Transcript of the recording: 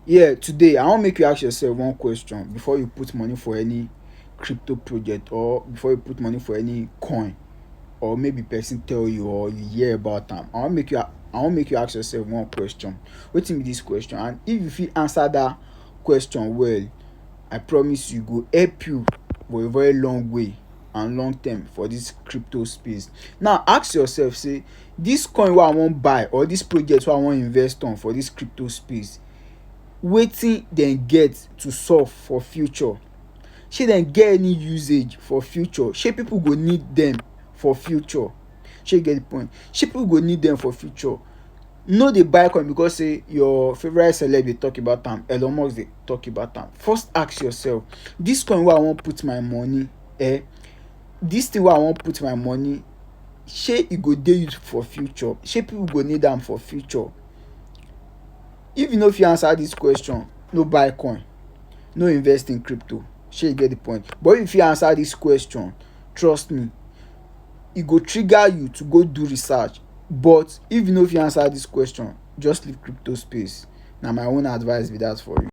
Yeah, today I want make you ask yourself one question before you put money for any crypto project, or before you put money for any coin, or maybe person tell you or you hear about them. I want make you ask yourself one question. Wetin be this question? And if you fit answer that question well, I promise you go help you for a very long way and long term for this crypto space. Now ask yourself say, this coin wey I wan buy or this project wey I wan invest on for this crypto space, wetin dem get to solve for future? Shey dem get any usage for future? Shey people go need dem for future? Shey you get the point? Shey people go need dem for future? No dey buy coin because say your favourite celeb dey talk about am, Elon Musk dey talk about am. First ask yourself, this coin wey I wan put my money, this thing wey I wan put my money, shey e go dey useful for future? Shey people go need am for future? If you no fit answer this question, no buy coin, no invest in crypto. Shey you get the point? But if you fit answer this question, trust me, e go trigger you to go do research. But if you no fit answer this question, just leave crypto space. Na my own advice be that for you.